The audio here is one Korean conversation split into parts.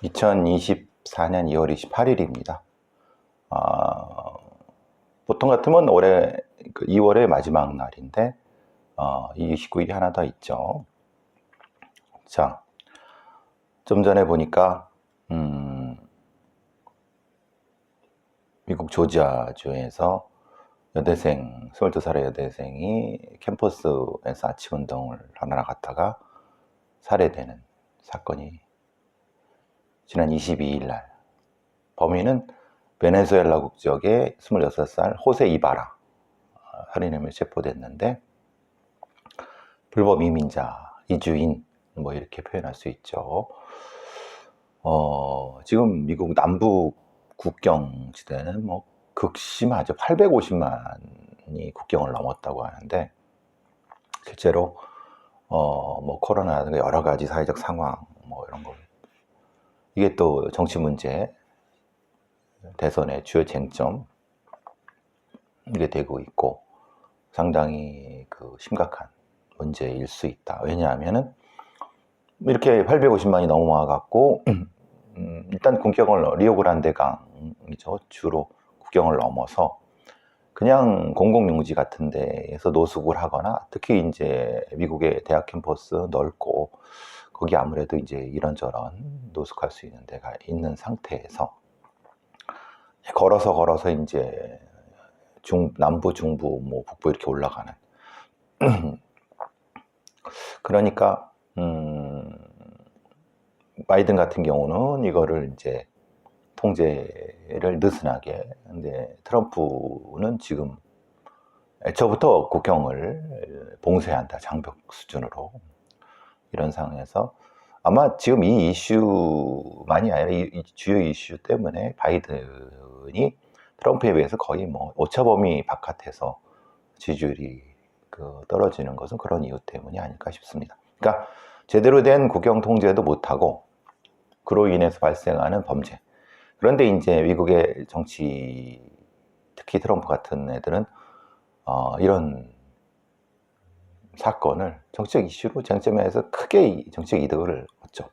2024년 2월 28일입니다. 보통 같으면 올해 2월의 마지막 날인데 29일이 하나 더 있죠. 자, 좀 전에 보니까 미국 조지아주에서 여대생, 22살의 여대생이 캠퍼스에서 아침 운동을 하러 나갔다가 살해되는 사건이 지난 22일 날, 범인은 베네수엘라 국적의 26살 호세 이바라 살인혐의로 체포됐는데, 불법 이민자, 이주인 뭐 이렇게 표현할 수 있죠. 지금 미국 남부 국경지대는 뭐 극심하죠. 850만이 국경을 넘었다고 하는데, 실제로 뭐 코로나라든가 여러 가지 사회적 상황 뭐 이런 거, 이게 또 정치 문제, 대선의 주요 쟁점 이게 되고 있고, 상당히 심각한 문제일 수 있다. 왜냐하면은 이렇게 850만이 넘어와 갖고 일단 국경을 리오그란데 강이죠. 주로 국경을 넘어서 그냥 공공용지 같은 데에서 노숙을 하거나, 특히 이제 미국의 대학 캠퍼스 넓고 거기 아무래도 이제 이런저런 노숙할 수 있는 데가 있는 상태에서 걸어서 이제 남부, 중부, 뭐 북부 이렇게 올라가는 그러니까 바이든 같은 경우는 이거를 이제 통제를 느슨하게, 근데 트럼프는 지금 애초부터 국경을 봉쇄한다, 장벽 수준으로. 이런 상황에서 아마 지금 이 이슈만이 아니라 이 주요 이슈 때문에 바이든이 트럼프에 비해서 거의 뭐 오차범위 바깥에서 지지율이 떨어지는 것은 그런 이유 때문이 아닐까 싶습니다. 그러니까 제대로 된 국경 통제도 못하고 그로 인해서 발생하는 범죄. 그런데 이제 미국의 정치, 특히 트럼프 같은 애들은 이런 사건을 정치적 이슈로 쟁점에서 크게 정치적 이득을 얻죠.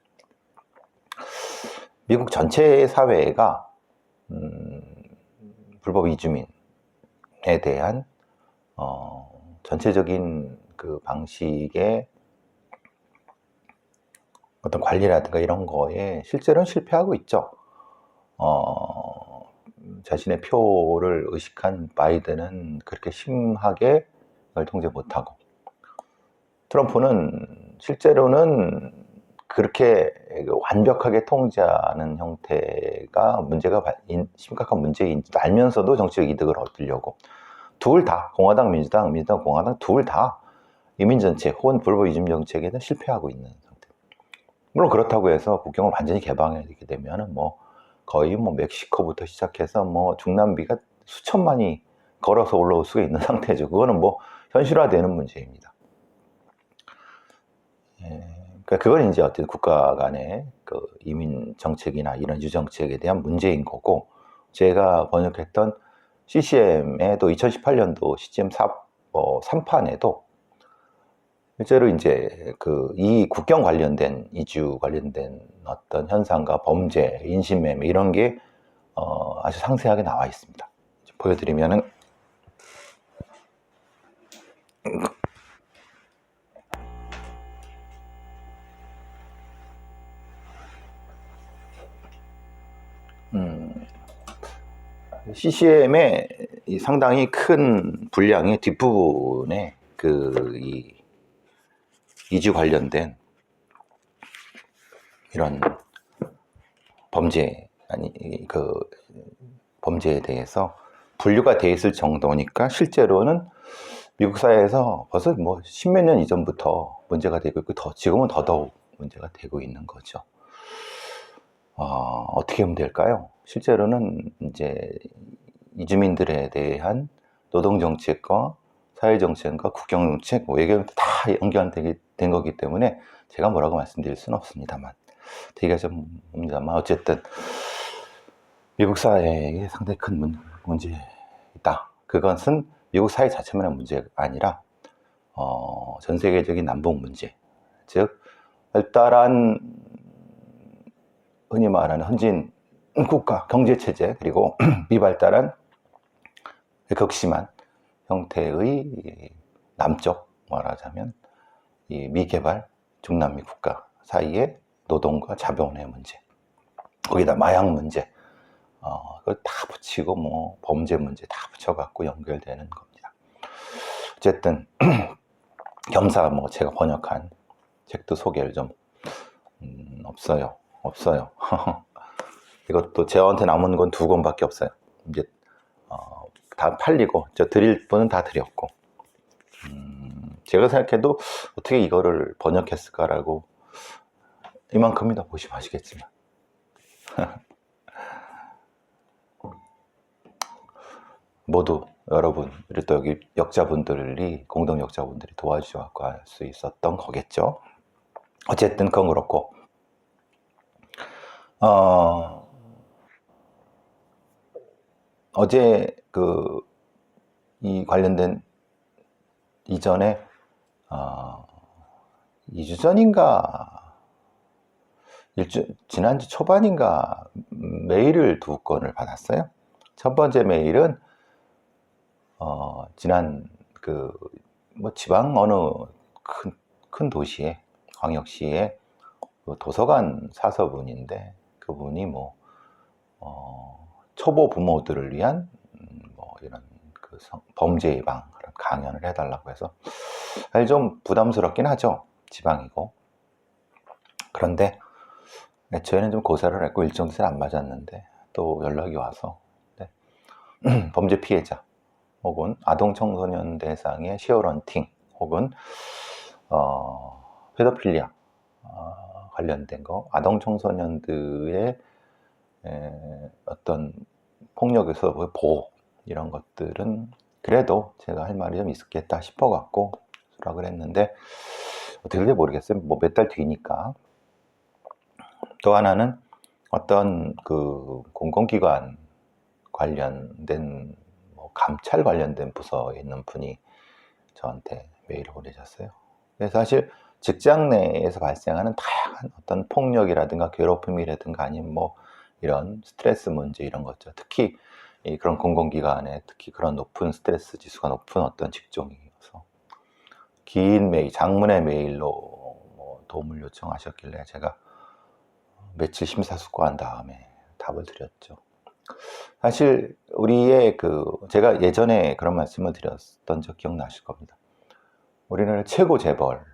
미국 전체 사회가 불법 이주민에 대한 전체적인 방식의 어떤 관리라든가 이런 거에 실제로는 실패하고 있죠. 자신의 표를 의식한 바이든은 그렇게 심하게 그걸 통제 못하고, 트럼프는 실제로는 그렇게 완벽하게 통제하는 형태가 심각한 문제인 줄 알면서도 정치적 이득을 얻으려고, 둘 다, 공화당, 민주당, 공화당 둘 다 이민 정책 혹은 불법 이주민 정책에는 실패하고 있는 상태. 물론 그렇다고 해서 국경을 완전히 개방하게 되면은 뭐 거의 뭐 멕시코부터 시작해서 뭐 중남미가 수천만이 걸어서 올라올 수가 있는 상태죠. 그거는 뭐 현실화되는 문제입니다. 그러니까 그건 이제 어떤 국가 간의 이민 정책이나 이런 유정책에 대한 문제인 거고, 제가 번역했던 CCM에도 2018년도 CCM 3판에도 실제로 이제 이 국경 관련된, 이주 관련된 어떤 현상과 범죄, 인신매매 이런 게 아주 상세하게 나와 있습니다. 보여드리면은, CCM의 상당히 큰 분량의 뒷부분에 이 이주 관련된 이런 범죄, 범죄에 대해서 분류가 돼 있을 정도니까, 실제로는 미국 사회에서 벌써 뭐 십몇 년 이전부터 문제가 되고 있고, 지금은 더더욱 문제가 되고 있는 거죠. 어떻게 하면 될까요? 실제로는 이제 이주민들에 대한 노동정책과 사회정책과 국경정책, 외교정책 다 연결된 거기 때문에 제가 뭐라고 말씀드릴 수는 없습니다만, 되게 좀 봅니다만, 어쨌든 미국 사회에 상당히 큰 문제이다. 그것은 미국 사회 자체만의 문제가 아니라 전 세계적인 남북 문제, 즉 활달한 흔히 말하는 헌진 국가 경제체제, 그리고 미발달한 극심한 형태의 남쪽, 말하자면 이 미개발 중남미 국가 사이의 노동과 자본의 문제, 거기다 마약 문제, 그걸 다 붙이고 뭐 범죄 문제 다 붙여갖고 연결되는 겁니다. 어쨌든 겸사 뭐 제가 번역한 책도 소개를 좀 없어요. 이것도 저한테 남은 건 2권밖에 없어요. 이제 다 팔리고 저 드릴 분은 다 드렸고, 제가 생각해도 어떻게 이거를 번역했을까라고, 이만큼이나 보시면 아시겠지만 모두 여러분, 또 여기 역자분들이, 공동 역자분들이 도와주셔서 할 수 있었던 거겠죠. 어쨌든 그건 그렇고, 어제 이 관련된 이전에 2주 전인가 지난주 초반인가 메일을 2건을 받았어요. 첫 번째 메일은 지난 뭐 지방 어느 큰 도시에, 광역시에 도서관 사서분인데, 그분이 뭐 초보 부모들을 위한 뭐 이런 범죄 예방 강연을 해달라고 해서 사실 좀 부담스럽긴 하죠. 지방이고. 그런데 저희는 좀 고사를 했고 일정도 잘 안 맞았는데 또 연락이 와서, 범죄 피해자 혹은 아동 청소년 대상의 시어런팅 혹은 페도필리아 관련된 거, 아동 청소년들의 어떤 폭력에서 보호, 이런 것들은 그래도 제가 할 말이 좀 있었겠다 싶어 갖고 수락을 했는데, 어떻게 될지 모르겠어요. 뭐 몇 달 뒤니까. 또 하나는 어떤 공공기관 관련된 감찰 관련된 부서에 있는 분이 저한테 메일을 보내셨어요. 그래서 사실 직장 내에서 발생하는 다양한 어떤 폭력이라든가 괴롭힘이라든가 아니면 뭐 이런 스트레스 문제, 이런 것죠. 특히 그런 공공기관에 특히 그런 높은 스트레스 지수가 높은 어떤 직종이어서 긴 메일, 장문의 메일로 뭐 도움을 요청하셨길래 제가 며칠 심사숙고한 다음에 답을 드렸죠. 사실 우리의 제가 예전에 그런 말씀을 드렸던 적 기억나실 겁니다. 우리나라 최고 재벌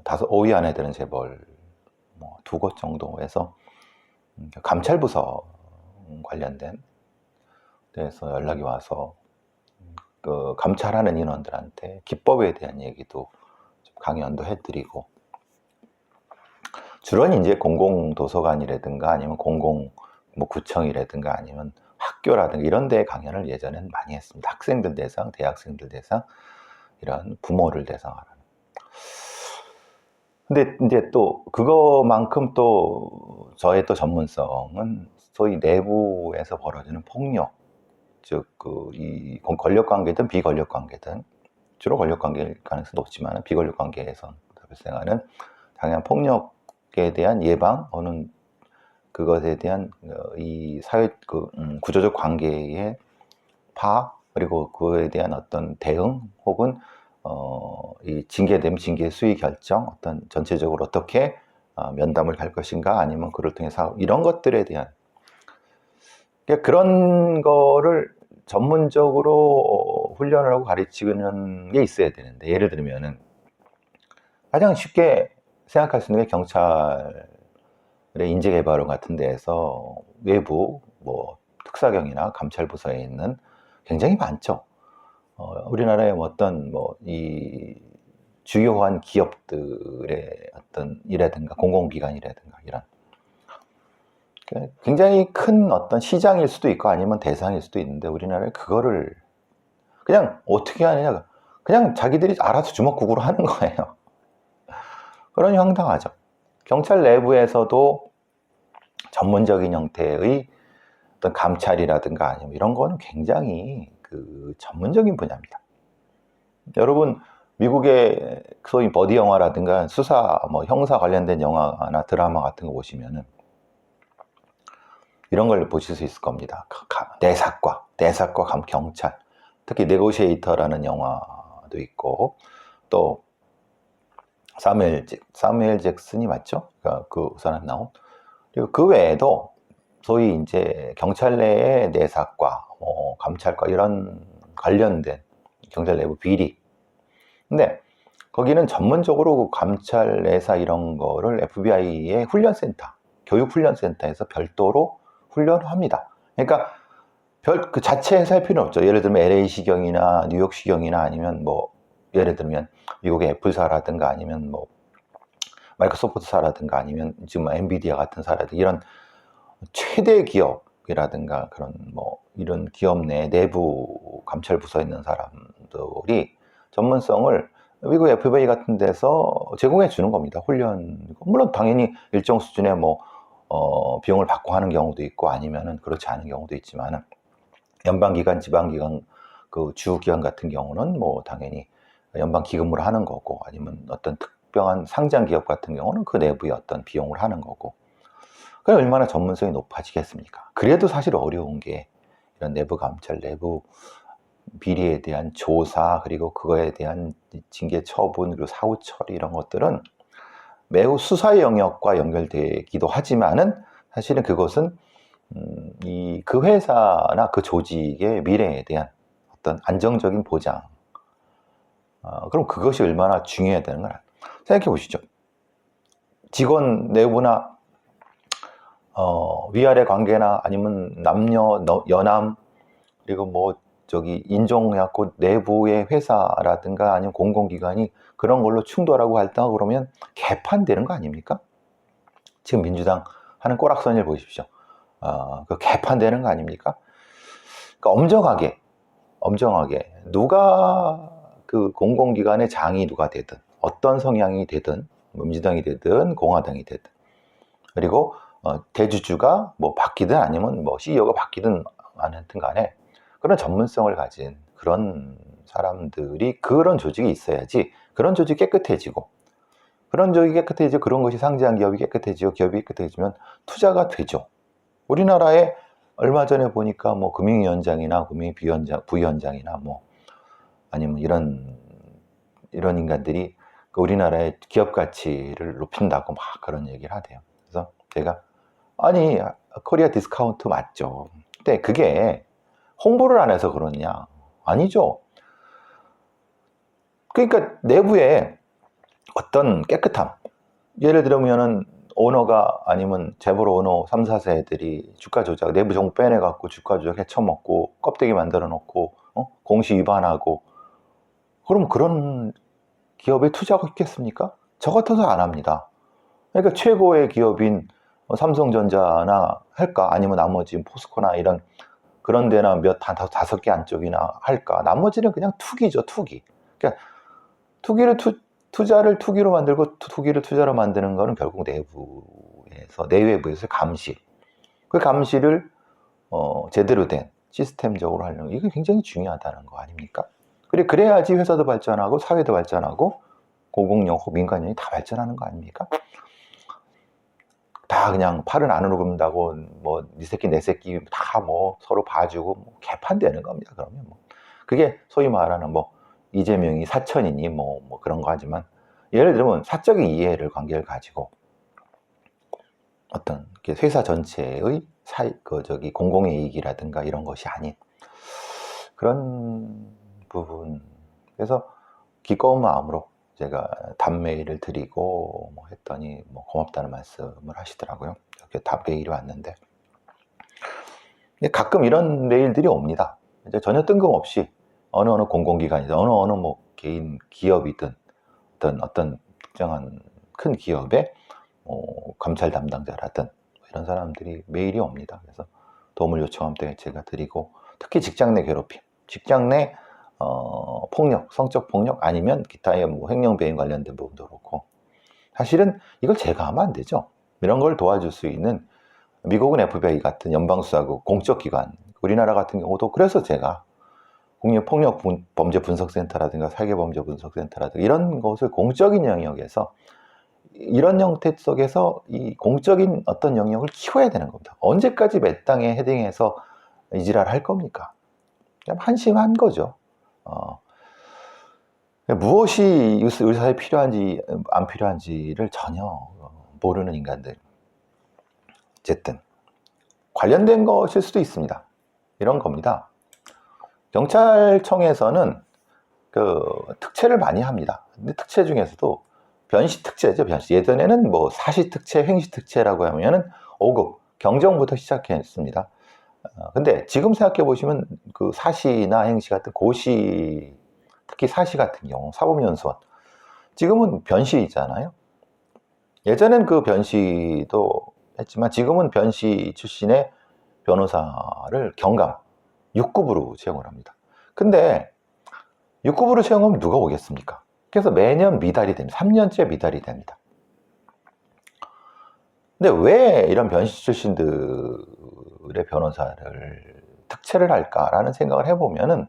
5위 안에 드는 재벌 뭐 2곳 정도에서 감찰부서 관련된 데서 연락이 와서 감찰하는 인원들한테 기법에 대한 얘기도 좀 강연도 해드리고, 주로 이제 공공도서관이라든가 아니면 구청이라든가 아니면 학교라든가 이런 데 강연을 예전에는 많이 했습니다. 학생들 대상, 대학생들 대상, 이런 부모를 대상으로. 근데 이제 또 그거만큼 또 저의 또 전문성은 소위 내부에서 벌어지는 폭력, 즉 이 권력 관계든 비권력 관계든, 주로 권력 관계일 가능성이 높지만 비권력 관계에서 발생하는 다양한 폭력에 대한 예방, 혹은 그것에 대한 이 사회 구조적 관계의 파악, 그리고 그에 대한 어떤 대응, 혹은 이 징계되면 징계 수위 결정, 어떤 전체적으로 어떻게 면담을 갈 것인가, 아니면 그를 통해서 이런 것들에 대한, 그러니까 그런 거를 전문적으로 훈련을 하고 가르치는 게 있어야 되는데, 예를 들면은 가장 쉽게 생각할 수 있는 게 경찰의 인재개발원 같은 데에서 외부 뭐 특사경이나 감찰부서에 있는 굉장히 많죠. 우리나라의 어떤 이 주요한 기업들의 어떤 이라든가 공공기관이라든가 이런 굉장히 큰 어떤 시장일 수도 있고 아니면 대상일 수도 있는데, 우리나라에 그거를 그냥 어떻게 하느냐, 그냥 자기들이 알아서 주먹구구로 하는 거예요. 그러니 황당하죠. 경찰 내부에서도 전문적인 형태의 어떤 감찰이라든가 아니면 이런 거는 굉장히 전문적인 분야입니다. 여러분, 미국의 소위 버디 영화라든가 수사, 형사 관련된 영화나 드라마 같은 거 보시면은 이런 걸 보실 수 있을 겁니다. 내사과, 경찰, 특히 네고시에이터라는 영화도 있고, 또 사무엘 잭슨이 맞죠? 그 사람 나온. 그리고 그 외에도 소위 이제 경찰 내의 내사과, 감찰과 이런 관련된 경찰 내부 비리. 근데 거기는 전문적으로 감찰 내사 이런 거를 FBI의 훈련센터, 교육훈련센터에서 별도로 훈련을 합니다. 그러니까 그 자체에 살 필요는 없죠. 예를 들면 LA시경이나 뉴욕시경이나 아니면 뭐 예를 들면 미국의 애플사라든가 아니면 뭐 마이크로소프트사라든가 아니면 지금 엔비디아 같은 사라든가 이런 최대 기업이라든가 그런 뭐 이런 기업 내 내부 감찰 부서에 있는 사람들이 전문성을 미국 FBI 같은 데서 제공해 주는 겁니다. 훈련. 물론 당연히 일정 수준의 뭐 비용을 받고 하는 경우도 있고 아니면은 그렇지 않은 경우도 있지만은 연방기관, 지방기관, 그 주기관 같은 경우는 뭐 당연히 연방 기금으로 하는 거고 아니면 어떤 특별한 상장 기업 같은 경우는 그 내부의 어떤 비용을 하는 거고. 그럼 얼마나 전문성이 높아지겠습니까? 그래도 사실 어려운 게 이런 내부 감찰, 내부 비리에 대한 조사, 그리고 그거에 대한 징계 처분, 그리고 사후 처리 이런 것들은 매우 수사의 영역과 연결되기도 하지만은 사실은 그것은 그 회사나 그 조직의 미래에 대한 어떤 안정적인 보장. 그럼 그것이 얼마나 중요해야 되는 걸 생각해 보시죠. 직원 내부나 위아래 관계나 아니면 남녀, 여남, 그리고 뭐 인종해갖고 내부의 회사라든가 아니면 공공기관이 그런 걸로 충돌하고 할다 그러면 개판되는 거 아닙니까? 지금 민주당 하는 꼬락선일 보십시오. 그 개판되는 거 아닙니까? 그러니까 엄정하게 누가 그 공공기관의 장이 누가 되든 어떤 성향이 되든 민주당이 되든 공화당이 되든 그리고 대주주가 뭐 바뀌든 아니면 뭐 CEO가 바뀌든 하여튼 간에 그런 전문성을 가진 그런 사람들이 그런 조직이 있어야지 그런 조직이 깨끗해지고 그런 조직이 깨끗해지고 그런 것이 상장한 기업이 깨끗해지고 기업이 깨끗해지면 투자가 되죠. 우리나라에 얼마 전에 보니까 뭐 금융위원장이나 부위원장이나 뭐 아니면 이런 인간들이 그 우리나라의 기업 가치를 높인다고 막 그런 얘기를 하대요. 그래서 제가 아니 코리아 디스카운트 맞죠. 근데 그게 홍보를 안 해서 그러냐? 아니죠. 그러니까 내부에 어떤 깨끗함. 예를 들면은 오너가 아니면 재벌 오너 3, 4세들이 주가 조작, 내부 정보 빼내갖고 주가 조작 해쳐먹고 껍데기 만들어 놓고 공시 위반하고 그럼 그런 기업에 투자하고 있겠습니까? 저 같아서 안 합니다. 그러니까 최고의 기업인 삼성전자나 할까? 아니면 나머지 포스코나 이런 그런 데나 다섯 개 안쪽이나 할까? 나머지는 그냥 투기죠, 투기. 그러니까 투자를 투기로 만들고 투기를 투자로 만드는 거는 결국 내외부에서 감시. 그 감시를 제대로 된 시스템적으로 하려는 이게 굉장히 중요하다는 거 아닙니까? 그래야지 회사도 발전하고 사회도 발전하고 공공연히 민간연이 다 발전하는 거 아닙니까? 다 그냥 팔은 안으로 굽는다고 뭐 네 새끼 내 새끼 다 뭐 서로 봐주고 뭐 개판되는 겁니다. 그러면 뭐 그게 소위 말하는 뭐 이재명이 사천이니 뭐 그런 거 하지만 예를 들면 사적인 이해를 관계를 가지고 어떤 회사 전체의 공공의 이익이라든가 이런 것이 아닌 그런 부분. 그래서 기꺼운 마음으로 제가 답메일을 드리고 뭐 했더니 뭐 고맙다는 말씀을 하시더라고요. 이렇게 답 메일이 왔는데 가끔 이런 메일들이 옵니다. 이제 전혀 뜬금없이 어느 공공기관이든 어느 뭐 개인 기업이든 어떤 특정한 큰 기업의 감찰 담당자라든 이런 사람들이 메일이 옵니다. 그래서 도움을 요청하면 제가 드리고 특히 직장 내 괴롭힘, 직장 내 폭력, 성적 폭력 아니면 기타의 뭐 횡령 배임 관련된 부분도 그렇고 사실은 이걸 제가 하면 안 되죠. 이런 걸 도와줄 수 있는 미국은 FBI 같은 연방수사국 공적 기관, 우리나라 같은 경우도 그래서 제가 국립폭력 범죄 분석센터라든가 사회범죄 분석센터라든가 이런 것을 공적인 영역에서 이런 형태 속에서 이 공적인 어떤 영역을 키워야 되는 겁니다. 언제까지 매당에 헤딩해서 이지랄 할 겁니까? 그냥 한심한 거죠. 무엇이 의사에 필요한지 안 필요한지를 전혀 모르는 인간들. 어쨌든 관련된 것일 수도 있습니다. 이런 겁니다. 경찰청에서는 그 특채를 많이 합니다. 근데 특채 중에서도 변시 특채죠, 변시. 예전에는 뭐 사시 특채, 횡시 특채라고 하면은 5급 경정부터 시작했습니다. 근데 지금 생각해 보시면 그 사시나 행시 같은 고시, 특히 사시 같은 경우 사법연수원, 지금은 변시잖아요. 예전엔 그 변시도 했지만 지금은 변시 출신의 변호사를 경감 6급으로 채용을 합니다. 근데 6급으로 채용하면 누가 오겠습니까? 그래서 매년 미달이 됩니다. 3년째 미달이 됩니다. 근데 왜 이런 변시 출신들의 변호사를 특채를 할까라는 생각을 해보면은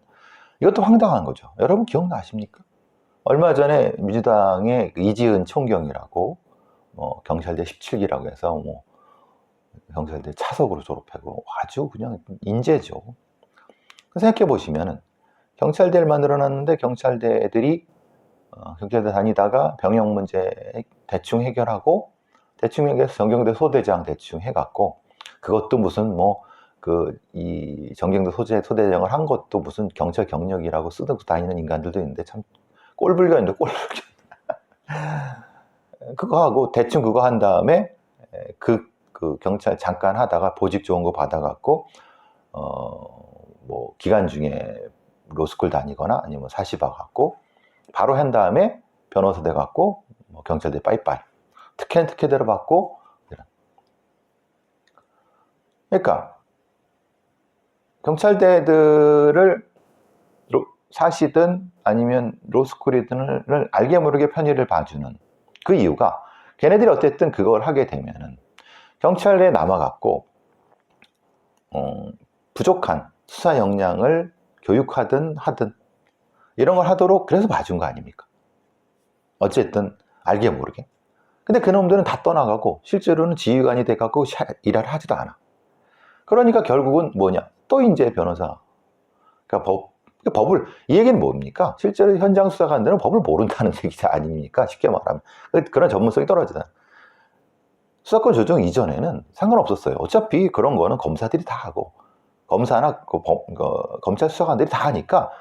이것도 황당한 거죠. 여러분 기억나십니까? 얼마 전에 민주당의 이지은 총경이라고 경찰대 17기라고 해서 경찰대 차석으로 졸업하고 아주 그냥 인재죠. 생각해 보시면은 경찰대를 만들어놨는데 경찰대 애들이 경찰대 다니다가 병역 문제 대충 해결하고 대충 해결해서 전경대 소대장 대충 해갖고 그것도 무슨 이 전경대 소대장을 한 것도 무슨 경찰 경력이라고 쓰고 다니는 인간들도 있는데 참 꼴불견인데 꼴불견. 그거 하고 대충 그거 한 다음에 그 경찰 잠깐 하다가 보직 좋은 거 받아갖고 기간 중에 로스쿨 다니거나 아니면 사시 봐갖고 바로 한 다음에 변호사 돼갖고 경찰대 빠이빠이 특혜는 특혜대로 받고. 그러니까 경찰대들을 사시든 아니면 로스쿨이든을 알게 모르게 편의를 봐주는 그 이유가 걔네들이 어쨌든 그걸 하게 되면은 경찰대에 남아갖고 부족한 수사 역량을 교육하든 하든 이런 걸 하도록 그래서 봐준 거 아닙니까? 어쨌든 알게 모르게. 근데 그놈들은 다 떠나가고 실제로는 지휘관이 돼갖고 일을 하지도 않아. 그러니까 결국은 뭐냐? 또 이제 변호사. 그러니까 법을, 이 얘기는 뭡니까? 실제로 현장 수사관들은 법을 모른다는 얘기 아닙니까? 쉽게 말하면. 그런 전문성이 떨어지다. 수사권 조정 이전에는 상관없었어요. 어차피 그런 거는 검사들이 다 하고, 검사나 검찰 수사관들이 다 하니까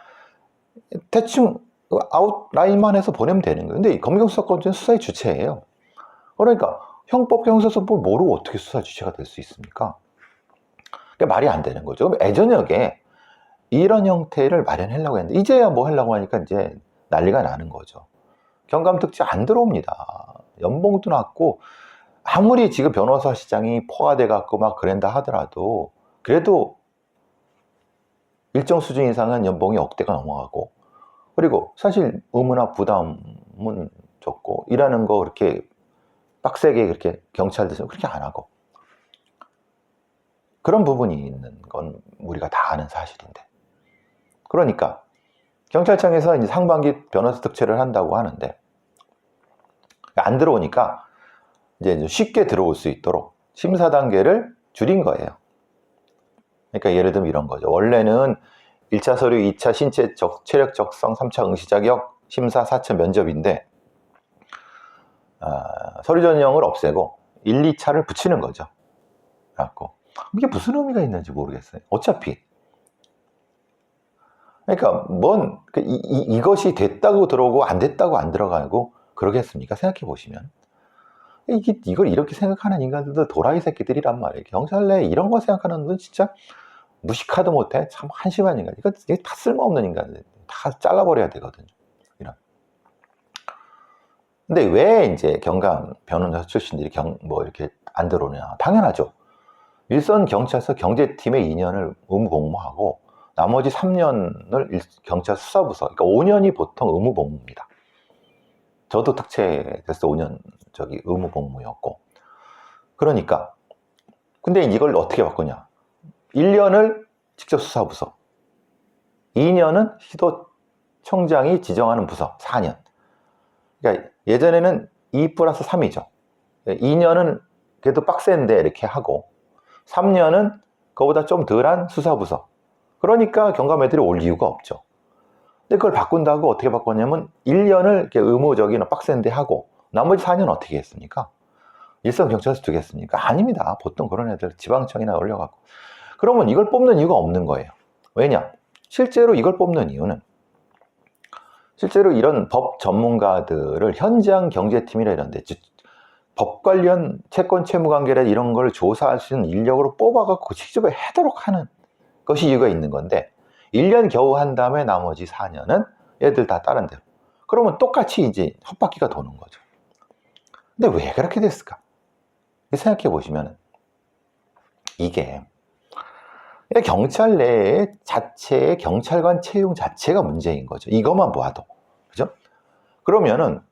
대충 아웃라인만 해서 보내면 되는 거예요. 근데 검경수사권은 수사의 주체예요. 그러니까 형법, 형사소법을 모르고 어떻게 수사 주체가 될 수 있습니까? 그러니까 말이 안 되는 거죠. 그럼 예전역에 이런 형태를 마련하려고 했는데 이제야 뭐 하려고 하니까 이제 난리가 나는 거죠. 경감특채 안 들어옵니다. 연봉도 낮고 아무리 지금 변호사 시장이 포화돼 갖고 막 그런다 하더라도 그래도 일정 수준 이상은 연봉이 억대가 넘어가고, 그리고 사실 의무나 부담은 적고 일하는 거 그렇게 빡세게 그렇게 경찰들은 그렇게 안 하고, 그런 부분이 있는 건 우리가 다 아는 사실인데, 그러니까 경찰청에서 이제 상반기 변호사 특채를 한다고 하는데 안 들어오니까 이제 쉽게 들어올 수 있도록 심사 단계를 줄인 거예요. 그러니까 예를 들면 이런 거죠. 원래는 1차 서류, 2차 신체 체력 적성, 3차 응시 자격, 심사, 4차 면접인데 서류 전형을 없애고 1, 2차를 붙이는 거죠. 그래갖고 이게 무슨 의미가 있는지 모르겠어요. 어차피 그러니까 이것이 됐다고 들어오고 안 됐다고 안 들어가고 그러겠습니까? 생각해 보시면 이걸 이렇게 생각하는 인간들도 도라이 새끼들이란 말이에요. 경찰 내에 이런 거 생각하는 분 진짜 무식하도 못해. 참 한심한 인간. 이게 다 쓸모없는 인간들. 다 잘라버려야 되거든요. 근데 왜 이제 경감 변호사 출신들이 이렇게 안 들어오냐? 당연하죠. 일선 경찰서 경제팀에 2년을 의무 복무하고 나머지 3년을 경찰 수사부서, 그러니까 5년이 보통 의무 복무입니다. 저도 특채 됐어 5년 의무 복무였고. 그러니까 근데 이걸 어떻게 바꾸냐? 1년을 직접 수사부서, 2년은 시도청장이 지정하는 부서, 4년. 그러니까 예전에는 2 플러스 3이죠. 2년은 그래도 빡센데 이렇게 하고 3년은 그거보다 좀 덜한 수사부서. 그러니까 경감 애들이 올 이유가 없죠. 근데 그걸 바꾼다고 어떻게 바꿨냐면 1년을 이렇게 의무적인 빡센데 하고 나머지 4년 어떻게 했습니까? 일선경찰서 두겠습니까? 아닙니다. 보통 그런 애들 지방청이나 올려갖고. 그러면 이걸 뽑는 이유가 없는 거예요. 왜냐? 실제로 이걸 뽑는 이유는 실제로 이런 법 전문가들을 현장 경제팀이라 이런데 법 관련 채권 채무 관계라 이런 걸 조사할 수 있는 인력으로 뽑아갖고 직접 하도록 하는 것이 이유가 있는 건데 1년 겨우 한 다음에 나머지 4년은 얘들 다 다른 데로. 그러면 똑같이 이제 헛바퀴가 도는 거죠. 근데 왜 그렇게 됐을까? 생각해 보시면 이게 경찰 내에 자체의 경찰관 채용 자체가 문제인 거죠. 이것만 보아도. 그죠? 그러면은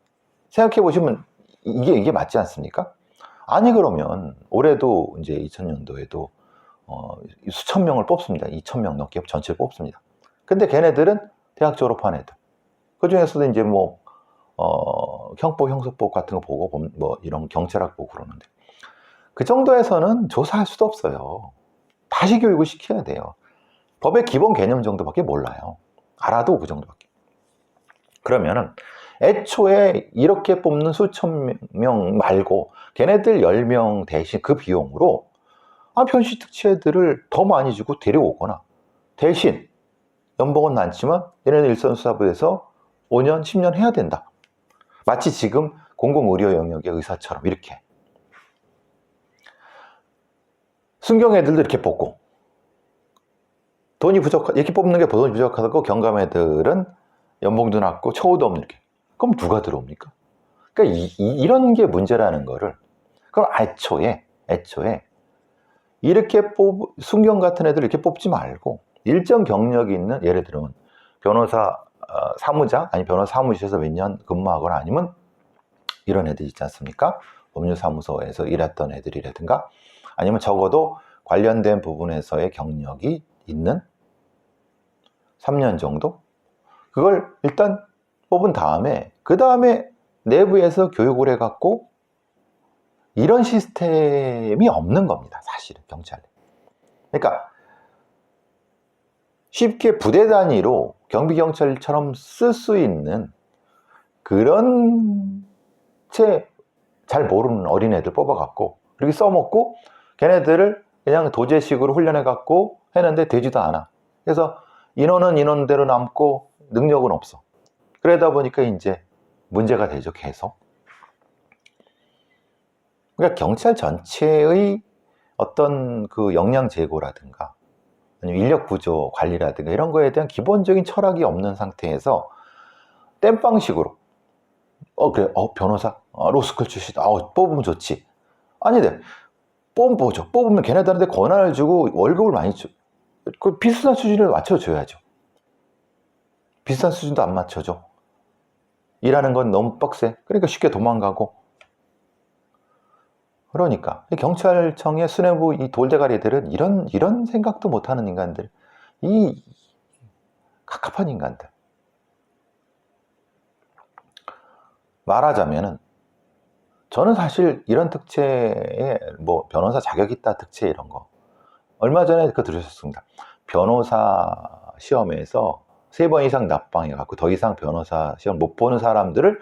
생각해 보시면 이게 맞지 않습니까? 아니 그러면 올해도 이제 2000년도에도 수천 명을 뽑습니다. 2000명 넘게 전체 뽑습니다. 근데 걔네들은 대학 졸업한 애들. 그 중에서도 이제 뭐 형법, 형사법 같은 거 보고 뭐 이런 경찰학 보고 그러는데 그 정도에서는 조사할 수도 없어요. 다시 교육을 시켜야 돼요. 법의 기본 개념 정도밖에 몰라요. 알아도 그 정도밖에. 그러면은 애초에 이렇게 뽑는 수천 명 말고 걔네들 10명 대신 그 비용으로 변시특채들을 더 많이 주고 데려오거나 대신 연봉은 많지만 얘네들 일선수사부에서 5년, 10년 해야 된다. 마치 지금 공공의료 영역의 의사처럼 이렇게 순경 애들도 이렇게 뽑고 돈이 이렇게 뽑는 게 돈이 부족하다고 경감 애들은 연봉도 낮고 처우도 없는 이렇게. 그럼 누가 들어옵니까? 그러니까 이런 게 문제라는 거를 그럼 애초에 이렇게 순경 같은 애들 이렇게 뽑지 말고 일정 경력이 있는 예를 들면 변호사 사무장 아니 변호사 사무실에서 몇 년 근무하거나 아니면 이런 애들 있지 않습니까? 법률사무소에서 일했던 애들이라든가 아니면 적어도 관련된 부분에서의 경력이 있는 3년 정도? 그걸 일단 뽑은 다음에 그 다음에 내부에서 교육을 해갖고 이런 시스템이 없는 겁니다. 사실은 경찰에. 그러니까 쉽게 부대 단위로 경비경찰처럼 쓸 수 있는 그런 잘 모르는 어린애들 뽑아갖고 그렇게 써먹고 걔네들을 그냥 도제식으로 훈련해갖고 했는데 되지도 않아. 그래서 인원은 인원대로 남고 능력은 없어. 그러다 보니까 이제 문제가 되죠, 계속. 그러니까 경찰 전체의 어떤 그 역량 제고라든가 아니면 인력 구조 관리라든가 이런 거에 대한 기본적인 철학이 없는 상태에서 땜빵식으로 그래, 변호사, 로스쿨 출신, 뽑으면 좋지. 아니네. 뽑으면 걔네들한테 권한을 주고 월급을 많이 줘. 그 비슷한 수준을 맞춰줘야죠. 비슷한 수준도 안 맞춰줘. 일하는 건 너무 빡세. 그러니까 쉽게 도망가고. 그러니까 경찰청의 수뇌부 이 돌대가리들은 이런 생각도 못하는 인간들, 이 갑갑한 인간들. 말하자면은 저는 사실 이런 특채에 뭐 변호사 자격 있다 특채 이런 거 얼마 전에 그거 들으셨습니다. 변호사 시험에서 3번 이상 낙방해 갖고 더 이상 변호사 시험 못 보는 사람들을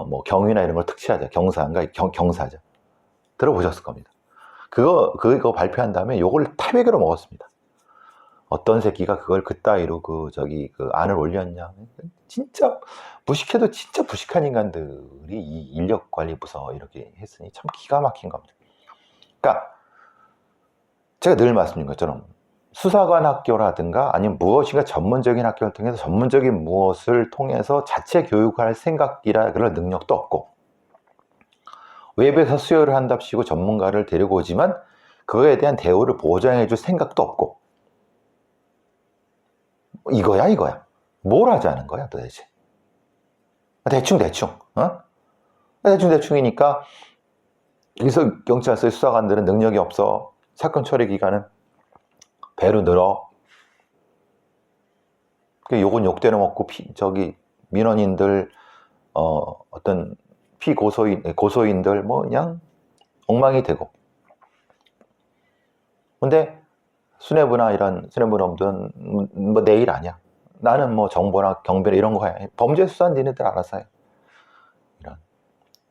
뭐 경위나 이런 걸 특채하자. 경사인가 경사자. 들어보셨을 겁니다. 그거 발표한 다음에 요걸 태백으로 먹었습니다. 어떤 새끼가 그걸 그따위로 그 안을 올렸냐. 진짜 무식해도 진짜 무식한 인간들이 이 인력관리부서 이렇게 했으니 참 기가 막힌 겁니다. 그러니까 제가 늘 말씀드린 것처럼 수사관 학교라든가 아니면 무엇인가 전문적인 학교를 통해서 전문적인 무엇을 통해서 자체 교육할 생각이라 그럴 능력도 없고 웹에서 수요를 한답시고 전문가를 데리고 오지만 그거에 대한 대우를 보장해 줄 생각도 없고 이거야 뭘 하자는 거야 도대체. 대충 대충이니까 여기서 경찰서의 수사관들은 능력이 없어. 사건 처리 기간은 배로 늘어. 욕은 욕대로 먹고 민원인들 어떤 고소인들 뭐 그냥 엉망이 되고. 근데 수뇌부나 이런 수뇌부놈들은 뭐 내 일 아니야. 나는 뭐 정보나 경비나 이런 거 해. 범죄 수사는 니네들 알아서 해. 이런.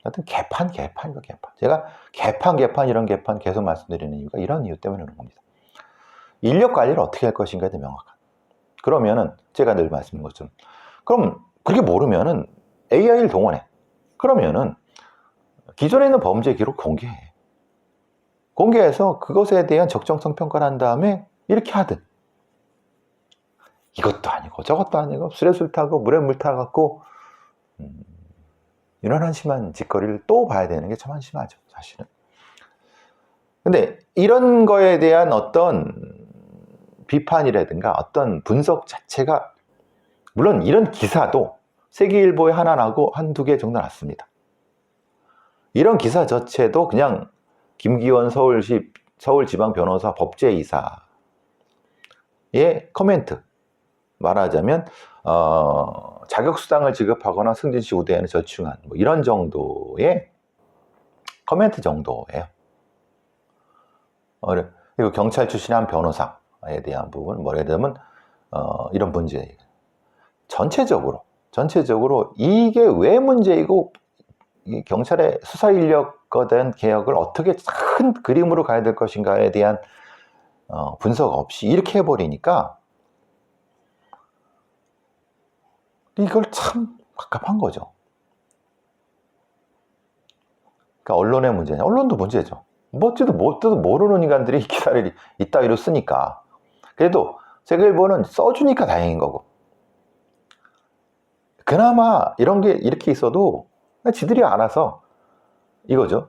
하여튼 개판. 제가 개판 이런 개판 계속 말씀드리는 이유가 이런 이유 때문에 그런 겁니다. 인력 관리를 어떻게 할 것인가에 대해 명확한. 그러면은 제가 늘 말씀드린 것처럼 그럼 그렇게 모르면은 AI를 동원해. 그러면은 기존에 있는 범죄 기록 공개해. 공개해서 그것에 대한 적정성 평가를 한 다음에 이렇게 하든. 이것도 아니고 저것도 아니고 술에 술 타고 물에 물 타갖고 이런 한심한 짓거리를 또 봐야 되는 게 참 한심하죠, 사실은. 근데 이런 거에 대한 어떤 비판이라든가 어떤 분석 자체가, 물론 이런 기사도 세계일보에 하나 나고 한두 개 정도 났습니다. 이런 기사 자체도 그냥 김기원 서울지방변호사 법제이사의 코멘트, 말하자면 자격수당을 지급하거나 승진시 우대에는 저충한 뭐 이런 정도의 코멘트 정도예요. 그리고 경찰 출신의 한 변호사에 대한 부분, 뭐라 해야 되면 이런 문제, 전체적으로 이게 왜 문제이고 이 경찰의 수사 인력에 대한 개혁을 어떻게 큰 그림으로 가야 될 것인가에 대한 분석 없이 이렇게 해버리니까 이걸 참 갑갑한 거죠. 그러니까 언론의 문제냐? 언론도 문제죠. 뭐지도 모르는 인간들이 기사를 이따위로 쓰니까. 그래도 세계일보는 써주니까 다행인 거고. 그나마 이런 게 이렇게 있어도 지들이 알아서 이거죠.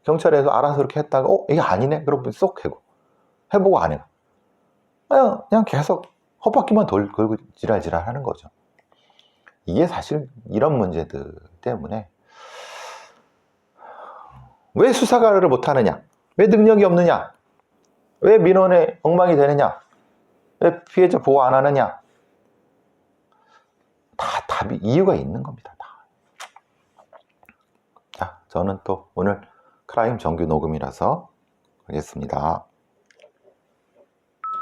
경찰에서 알아서 이렇게 했다가 이게 아니네? 그러면 쏙 해보고 안 해요. 그냥 계속 헛바퀴만 돌고 지랄지랄 하는 거죠. 이게 사실 이런 문제들 때문에 왜 수사를 못하느냐? 왜 능력이 없느냐? 왜 민원에 엉망이 되느냐? 왜 피해자 보호 안 하느냐? 다 답이 이유가 있는 겁니다. 다. 자, 저는 또 오늘 크라임 정규 녹음이라서 하겠습니다.